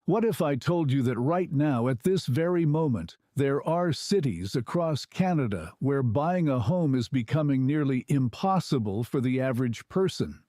What if I told you that right now, at this very moment, there are cities across Canada where buying a home is becoming nearly impossible for the average person?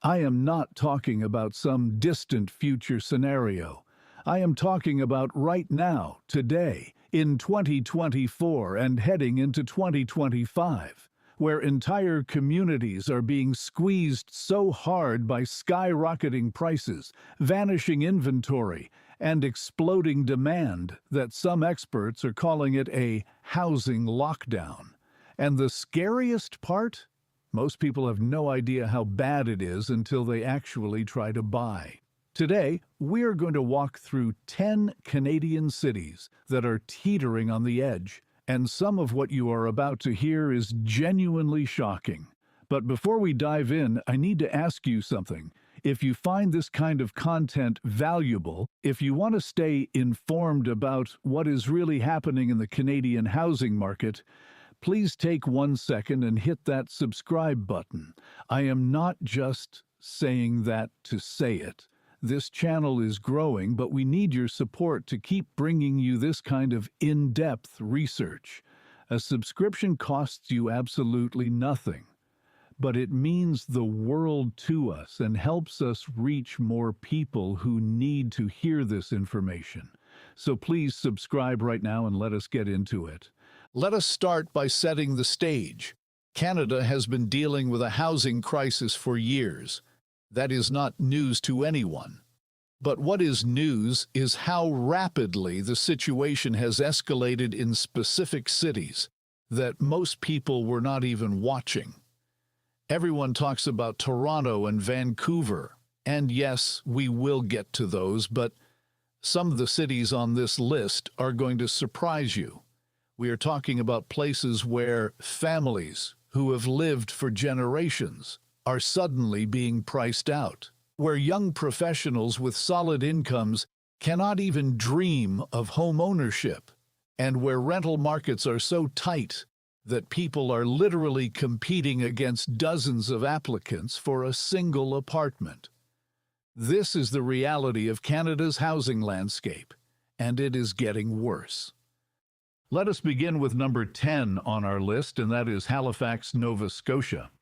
I am not talking about some distant future scenario. I am talking about right now, today, in 2024 and heading into 2025, where entire communities are being squeezed so hard by skyrocketing prices, vanishing inventory, and exploding demand that some experts are calling it a housing lockdown. And the scariest part? Most people have no idea how bad it is until they actually try to buy. Today, we're going to walk through 10 Canadian cities that are teetering on the edge, and some of what you are about to hear is genuinely shocking. But before we dive in, I need to ask you something. If you find this kind of content valuable, if you want to stay informed about what is really happening in the Canadian housing market, please take 1 second and hit that subscribe button. I am not just saying that to say it. This channel is growing, but we need your support to keep bringing you this kind of in-depth research. A subscription costs you absolutely nothing, but it means the world to us and helps us reach more people who need to hear this information. So please subscribe right now and let us get into it. Let us start by setting the stage. Canada has been dealing with a housing crisis for years. That is not news to anyone. But what is news is how rapidly the situation has escalated in specific cities that most people were not even watching. Everyone talks about Toronto and Vancouver, and yes, we will get to those, but some of the cities on this list are going to surprise you. We are talking about places where families who have lived for generations are suddenly being priced out, where young professionals with solid incomes cannot even dream of home ownership, and where rental markets are so tight that people are literally competing against dozens of applicants for a single apartment. This is the reality of Canada's housing landscape, and it is getting worse. Let us begin with number 10 on our list, and that is Halifax, Nova Scotia.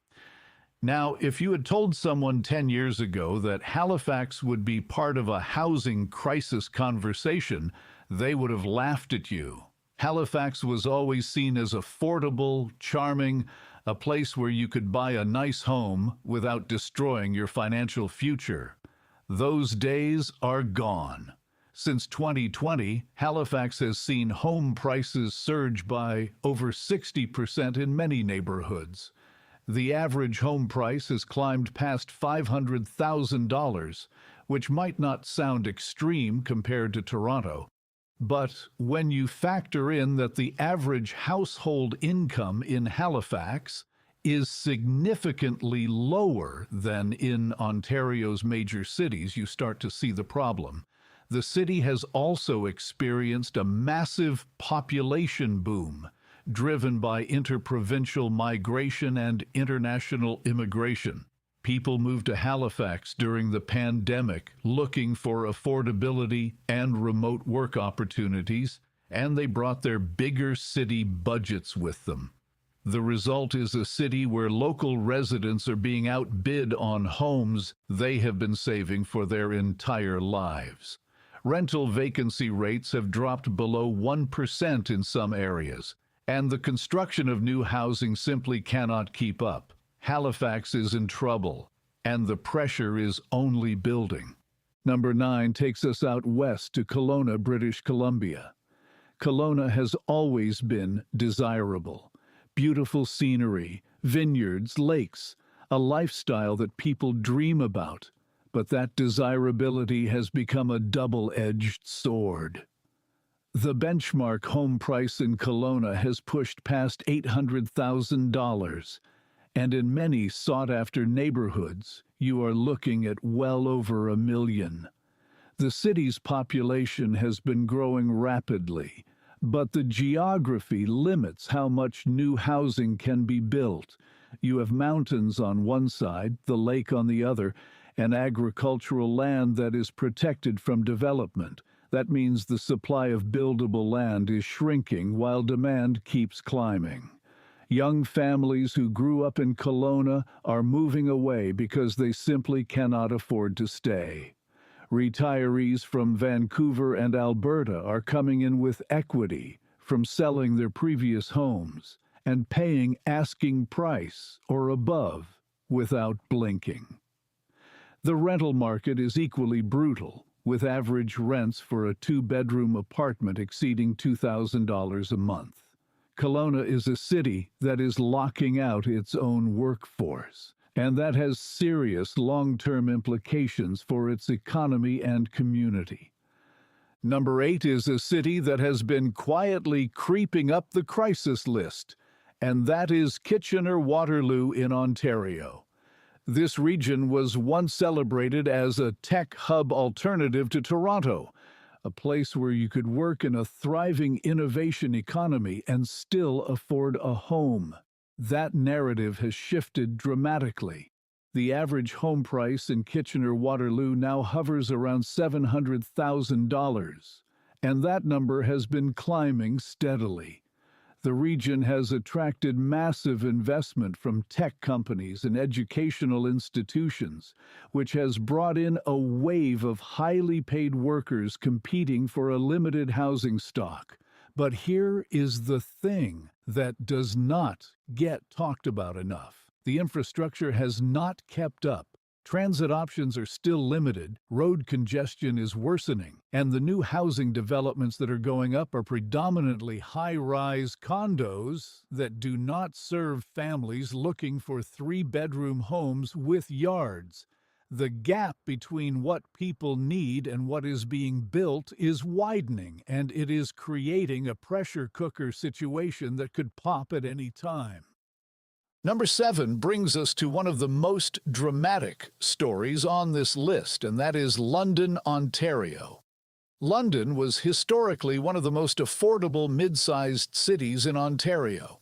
Now, if you had told someone 10 years ago that Halifax would be part of a housing crisis conversation, they would have laughed at you. Halifax was always seen as affordable, charming, a place where you could buy a nice home without destroying your financial future. Those days are gone. Since 2020, Halifax has seen home prices surge by over 60% in many neighborhoods. The average home price has climbed past $500,000, which might not sound extreme compared to Toronto. But when you factor in that the average household income in Halifax is significantly lower than in Ontario's major cities, you start to see the problem. The city has also experienced a massive population boom, driven by interprovincial migration and international immigration. People moved to Halifax during the pandemic looking for affordability and remote work opportunities, and they brought their bigger city budgets with them. The result is a city where local residents are being outbid on homes they have been saving for their entire lives. Rental vacancy rates have dropped below 1% in some areas, and the construction of new housing simply cannot keep up. Halifax is in trouble, and the pressure is only building. Number 9 takes us out west to Kelowna, British Columbia. Kelowna has always been desirable. Beautiful scenery, vineyards, lakes, a lifestyle that people dream about. But that desirability has become a double-edged sword. The benchmark home price in Kelowna has pushed past $800,000, and in many sought-after neighborhoods, you are looking at well over $1 million. The city's population has been growing rapidly, but the geography limits how much new housing can be built. You have mountains on one side, the lake on the other, and agricultural land that is protected from development. That means the supply of buildable land is shrinking while demand keeps climbing. Young families who grew up in Kelowna are moving away because they simply cannot afford to stay. Retirees from Vancouver and Alberta are coming in with equity from selling their previous homes and paying asking price or above without blinking. The rental market is equally brutal, with average rents for a two-bedroom apartment exceeding $2,000 a month. Kelowna is a city that is locking out its own workforce, and that has serious long-term implications for its economy and community. Number 8 is a city that has been quietly creeping up the crisis list, and that is Kitchener-Waterloo in Ontario. This region was once celebrated as a tech hub alternative to Toronto, a place where you could work in a thriving innovation economy and still afford a home. That narrative has shifted dramatically. The average home price in Kitchener-Waterloo now hovers around $700,000, and that number has been climbing steadily. The region has attracted massive investment from tech companies and educational institutions, which has brought in a wave of highly paid workers competing for a limited housing stock. But here is the thing that does not get talked about enough. The infrastructure has not kept up. Transit options are still limited, road congestion is worsening, and the new housing developments that are going up are predominantly high-rise condos that do not serve families looking for three-bedroom homes with yards. The gap between what people need and what is being built is widening, and it is creating a pressure cooker situation that could pop at any time. Number 7 brings us to one of the most dramatic stories on this list, and that is London, Ontario. London was historically one of the most affordable mid-sized cities in Ontario.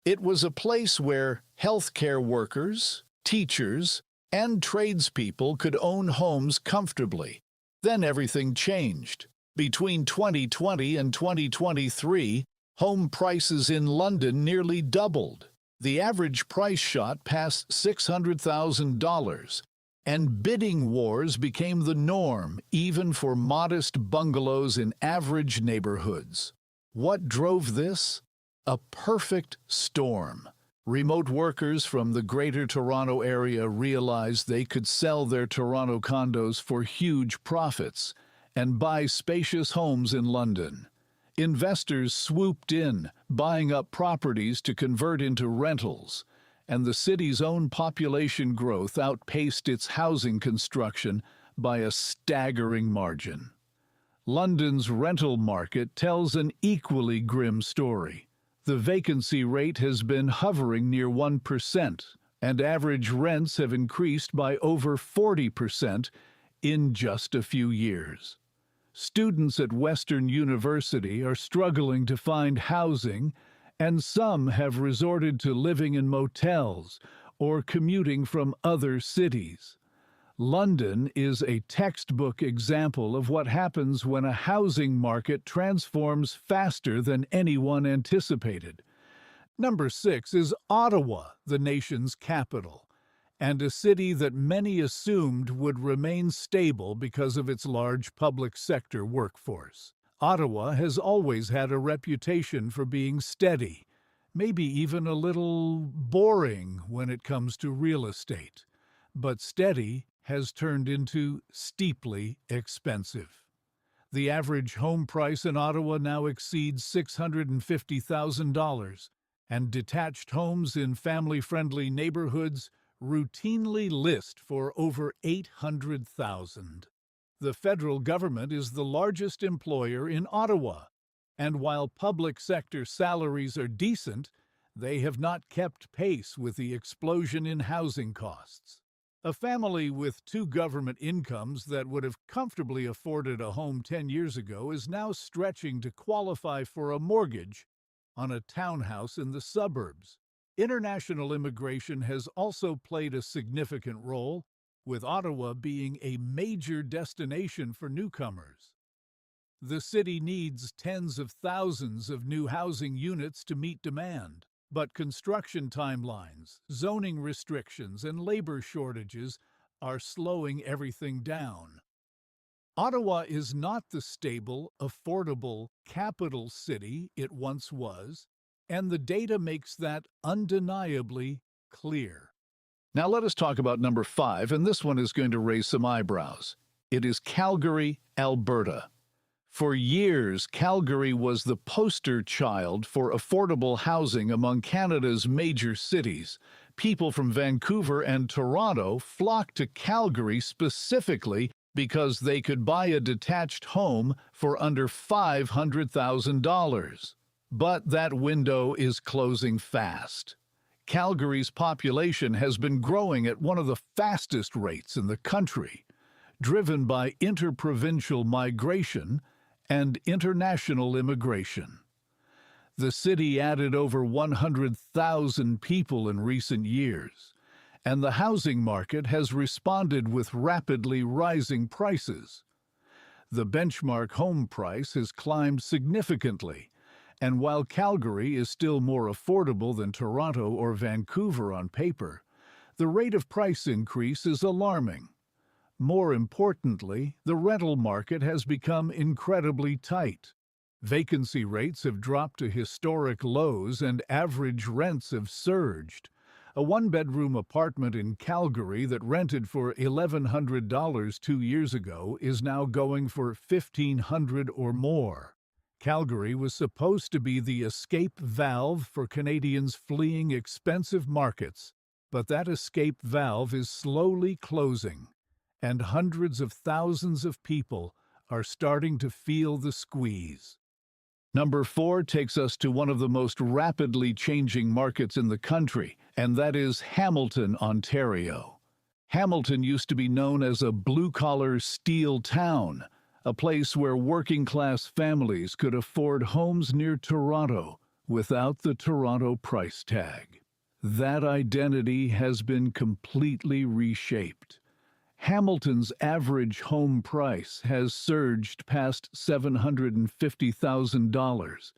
It was a place where healthcare workers, teachers, and tradespeople could own homes comfortably. Then everything changed. Between 2020 and 2023, home prices in London nearly doubled. The average price shot past $600,000, and bidding wars became the norm, even for modest bungalows in average neighborhoods. What drove this? A perfect storm. Remote workers from the Greater Toronto Area realized they could sell their Toronto condos for huge profits and buy spacious homes in London. Investors swooped in, buying up properties to convert into rentals, and the city's own population growth outpaced its housing construction by a staggering margin. London's rental market tells an equally grim story. The vacancy rate has been hovering near 1%, and average rents have increased by over 40% in just a few years. Students at Western University are struggling to find housing, and some have resorted to living in motels or commuting from other cities. London is a textbook example of what happens when a housing market transforms faster than anyone anticipated. Number 6 is Ottawa, the nation's capital, and a city that many assumed would remain stable because of its large public sector workforce. Ottawa has always had a reputation for being steady, maybe even a little boring when it comes to real estate. But steady has turned into steeply expensive. The average home price in Ottawa now exceeds $650,000, and detached homes in family-friendly neighborhoods routinely list for over $800,000. The federal government is the largest employer in Ottawa, and while public sector salaries are decent, they have not kept pace with the explosion in housing costs. A family with 2 government incomes that would have comfortably afforded a home 10 years ago is now stretching to qualify for a mortgage on a townhouse in the suburbs. International immigration has also played a significant role. with Ottawa being a major destination for newcomers. The city needs tens of thousands of new housing units to meet demand, but construction timelines, zoning restrictions, and labor shortages are slowing everything down. Ottawa is not the stable, affordable capital city it once was, and the data makes that undeniably clear. Now let us talk about number 5, and this one is going to raise some eyebrows. It is Calgary, Alberta. For years, Calgary was the poster child for affordable housing among Canada's major cities. People from Vancouver and Toronto flocked to Calgary specifically because they could buy a detached home for under $500,000. But that window is closing fast. Calgary's population has been growing at one of the fastest rates in the country, driven by interprovincial migration and international immigration. The city added over 100,000 people in recent years, and the housing market has responded with rapidly rising prices. The benchmark home price has climbed significantly, and while Calgary is still more affordable than Toronto or Vancouver on paper, the rate of price increase is alarming. More importantly, the rental market has become incredibly tight. Vacancy rates have dropped to historic lows and average rents have surged. A one-bedroom apartment in Calgary that rented for $1,100 2 years ago is now going for $1,500 or more. Calgary was supposed to be the escape valve for Canadians fleeing expensive markets, but that escape valve is slowly closing, and hundreds of thousands of people are starting to feel the squeeze. Number 4 takes us to one of the most rapidly changing markets in the country, and that is Hamilton, Ontario. Hamilton used to be known as a blue-collar steel town, a place where working-class families could afford homes near Toronto without the Toronto price tag. That identity has been completely reshaped. Hamilton's average home price has surged past $750,000,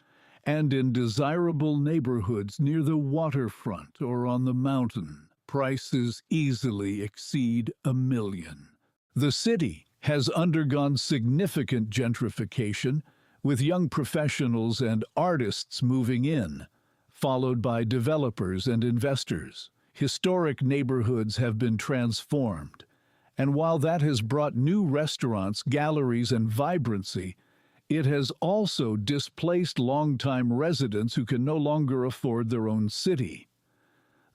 and in desirable neighborhoods near the waterfront or on the mountain, prices easily exceed $1 million. The city has undergone significant gentrification, with young professionals and artists moving in, followed by developers and investors. Historic neighborhoods have been transformed, and while that has brought new restaurants, galleries, and vibrancy, it has also displaced longtime residents who can no longer afford their own city.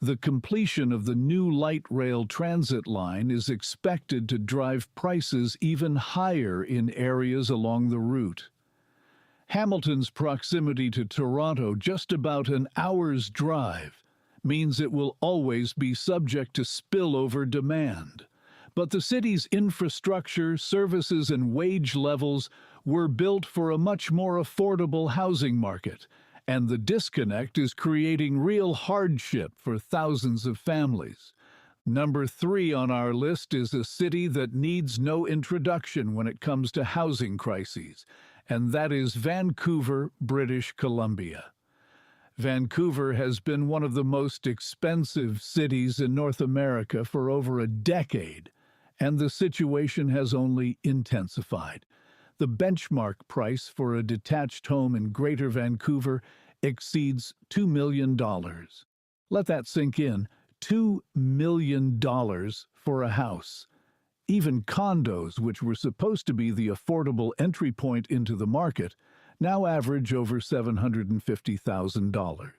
The completion of the new light rail transit line is expected to drive prices even higher in areas along the route. Hamilton's proximity to Toronto, just about an hour's drive, means it will always be subject to spillover demand. But the city's infrastructure, services, and wage levels were built for a much more affordable housing market, and the disconnect is creating real hardship for thousands of families. Number 3 on our list is a city that needs no introduction when it comes to housing crises, and that is Vancouver, British Columbia. Vancouver has been one of the most expensive cities in North America for over a decade, and the situation has only intensified. The benchmark price for a detached home in Greater Vancouver exceeds $2 million. Let that sink in. $2 million for a house. Even condos, which were supposed to be the affordable entry point into the market, now average over $750,000.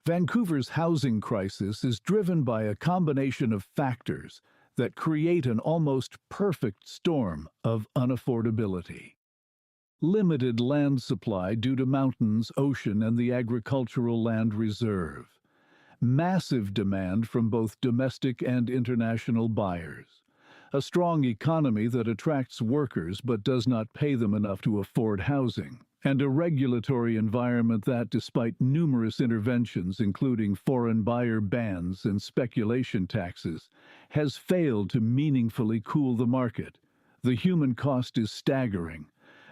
Vancouver's housing crisis is driven by a combination of factors that create an almost perfect storm of unaffordability. Limited land supply due to mountains, ocean, and the agricultural land reserve. Massive demand from both domestic and international buyers. A strong economy that attracts workers but does not pay them enough to afford housing. and a regulatory environment that, despite numerous interventions, including foreign buyer bans and speculation taxes, has failed to meaningfully cool the market. The human cost is staggering.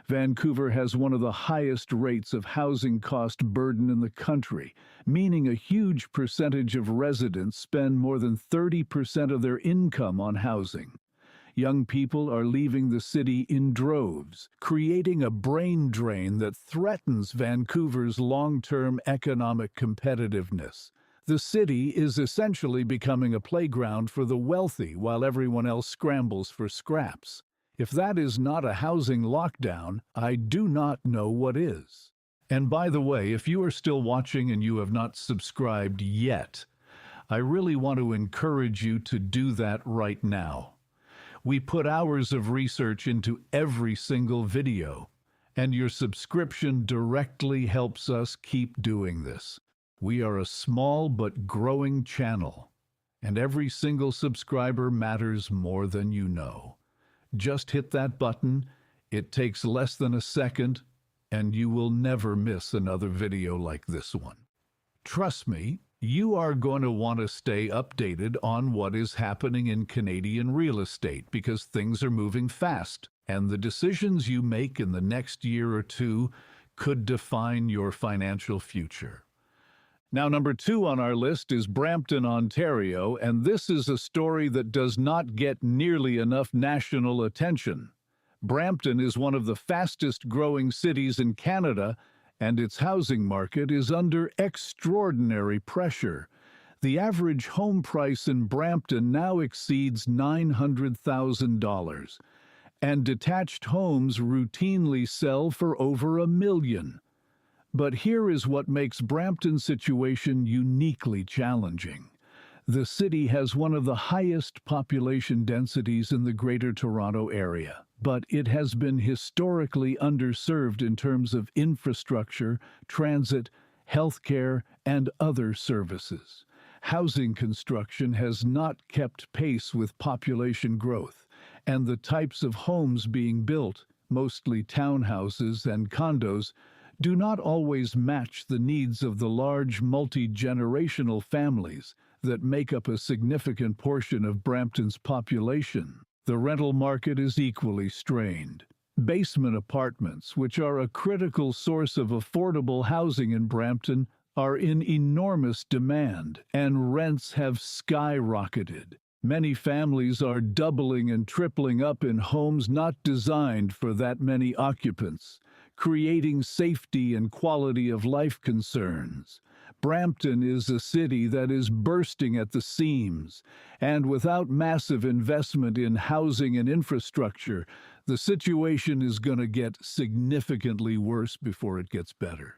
Vancouver has one of the highest rates of housing cost burden in the country, meaning a huge percentage of residents spend more than 30% of their income on housing. Young people are leaving the city in droves, creating a brain drain that threatens Vancouver's long-term economic competitiveness. The city is essentially becoming a playground for the wealthy while everyone else scrambles for scraps. If that is not a housing lockdown, I do not know what is. And by the way, if you are still watching and you have not subscribed yet, I really want to encourage you to do that right now. We put hours of research into every single video, and your subscription directly helps us keep doing this. We are a small but growing channel, and every single subscriber matters more than you know. Just hit that button. It takes less than a second, and you will never miss another video like this one. Trust me, you are going to want to stay updated on what is happening in Canadian real estate because things are moving fast, and the decisions you make in the next year or two could define your financial future. Now, number 2 on our list is Brampton, Ontario, and this is a story that does not get nearly enough national attention. Brampton is one of the fastest-growing cities in Canada, and its housing market is under extraordinary pressure. The average home price in Brampton now exceeds $900,000, and detached homes routinely sell for over $1 million. But here is what makes Brampton's situation uniquely challenging. The city has one of the highest population densities in the Greater Toronto Area, but it has been historically underserved in terms of infrastructure, transit, healthcare, and other services. Housing construction has not kept pace with population growth, and the types of homes being built, mostly townhouses and condos, do not always match the needs of the large multi-generational families that make up a significant portion of Brampton's population. The rental market is equally strained. Basement apartments, which are a critical source of affordable housing in Brampton, are in enormous demand, and rents have skyrocketed. Many families are doubling and tripling up in homes not designed for that many occupants, creating safety and quality of life concerns. Brampton is a city that is bursting at the seams, and without massive investment in housing and infrastructure, the situation is going to get significantly worse before it gets better.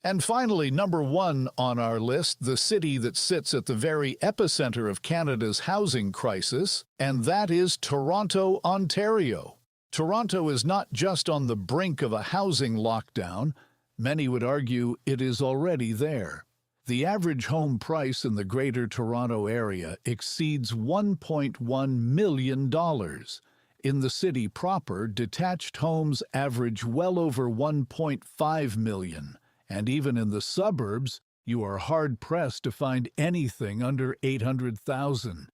And finally, number 1 on our list, the city that sits at the very epicenter of Canada's housing crisis, and that is Toronto, Ontario. Toronto is not just on the brink of a housing lockdown. Many would argue it is already there. The average home price in the Greater Toronto Area exceeds $1.1 million. In the city proper, detached homes average well over $1.5 million. And even in the suburbs, you are hard-pressed to find anything under $800,000.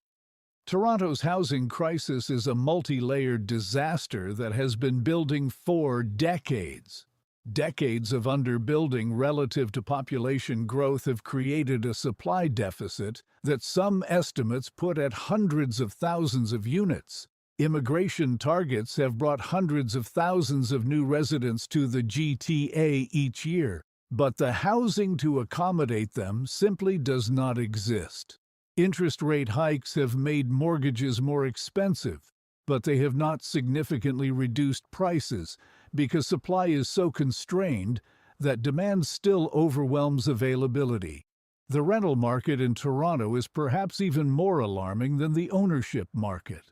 Toronto's housing crisis is a multi-layered disaster that has been building for decades. Decades of underbuilding relative to population growth have created a supply deficit that some estimates put at hundreds of thousands of units. Immigration targets have brought hundreds of thousands of new residents to the GTA each year, but the housing to accommodate them simply does not exist. Interest rate hikes have made mortgages more expensive, but they have not significantly reduced prices because supply is so constrained that demand still overwhelms availability. The rental market in Toronto is perhaps even more alarming than the ownership market.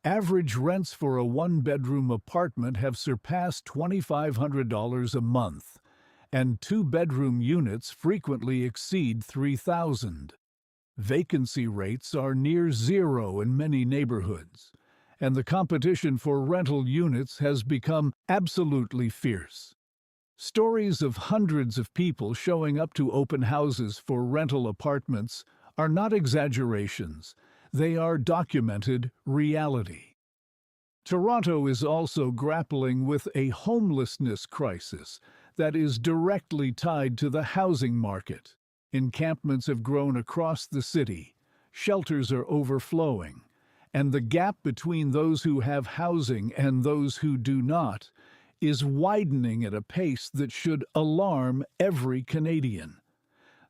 Average rents for a one-bedroom apartment have surpassed $2,500 a month, and two-bedroom units frequently exceed $3,000. Vacancy rates are near zero in many neighborhoods, and the competition for rental units has become absolutely fierce. Stories of hundreds of people showing up to open houses for rental apartments are not exaggerations. They are documented reality. Toronto is also grappling with a homelessness crisis that is directly tied to the housing market. Encampments have grown across the city, shelters are overflowing, and the gap between those who have housing and those who do not is widening at a pace that should alarm every Canadian.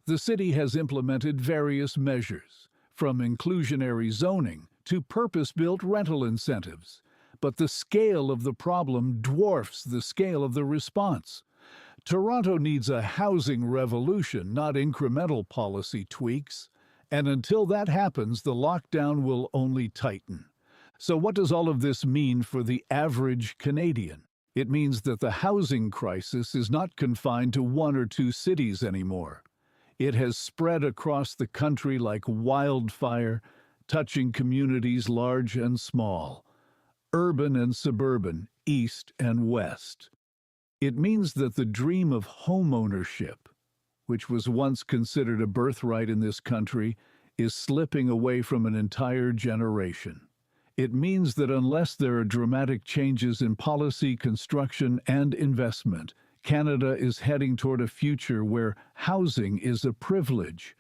The city has implemented various measures, from inclusionary zoning to purpose-built rental incentives, but the scale of the problem dwarfs the scale of the response. Toronto needs a housing revolution, not incremental policy tweaks, and until that happens, the lockdown will only tighten. So what does all of this mean for the average Canadian? It means that the housing crisis is not confined to one or two cities anymore. It has spread across the country like wildfire, touching communities large and small, urban and suburban, east and west. It means that the dream of homeownership, which was once considered a birthright in this country, is slipping away from an entire generation. It means that unless there are dramatic changes in policy, construction, and investment, Canada is heading toward a future where housing is a privilege,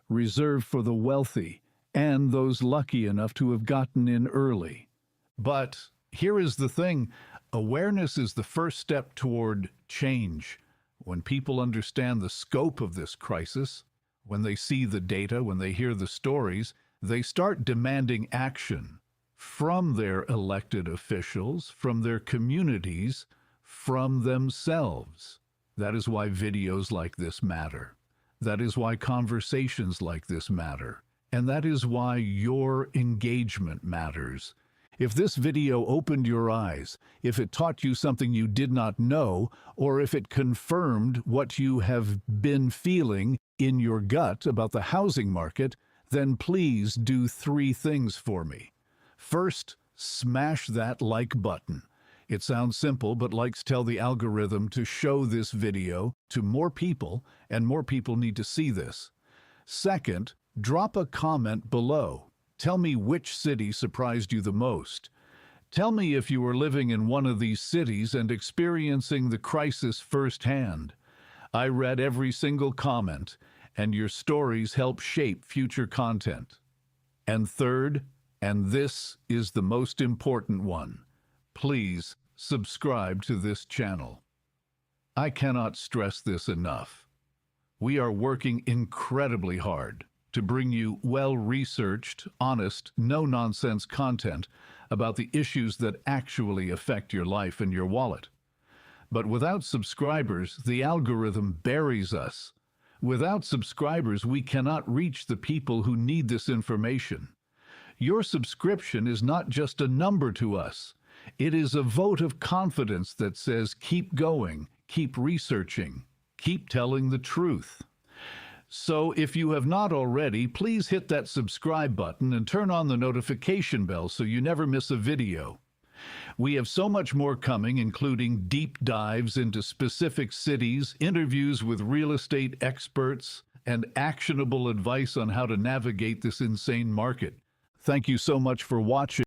reserved for the wealthy and those lucky enough to have gotten in early. But here is the thing: awareness is the first step toward change. When people understand the scope of this crisis, when they see the data, when they hear the stories, they start demanding action from their elected officials, from their communities, from themselves. That is why videos like this matter. That is why conversations like this matter. And that is why your engagement matters. If this video opened your eyes, if it taught you something you did not know, or if it confirmed what you have been feeling in your gut about the housing market, then please do 3 things for me. First, smash that like button. It sounds simple, but likes tell the algorithm to show this video to more people, and more people need to see this. Second, drop a comment below. Tell me which city surprised you the most. Tell me if you are living in one of these cities and experiencing the crisis firsthand. I read every single comment, and your stories help shape future content. And third, and this is the most important one, please subscribe to this channel. I cannot stress this enough. We are working incredibly hard to bring you well-researched, honest, no-nonsense content about the issues that actually affect your life and your wallet. But without subscribers, the algorithm buries us. Without subscribers, we cannot reach the people who need this information. Your subscription is not just a number to us. It is a vote of confidence that says, keep going, keep researching, keep telling the truth. So if you have not already, please hit that subscribe button and turn on the notification bell so you never miss a video. We have so much more coming, including deep dives into specific cities, interviews with real estate experts, and actionable advice on how to navigate this insane market. Thank you so much for watching.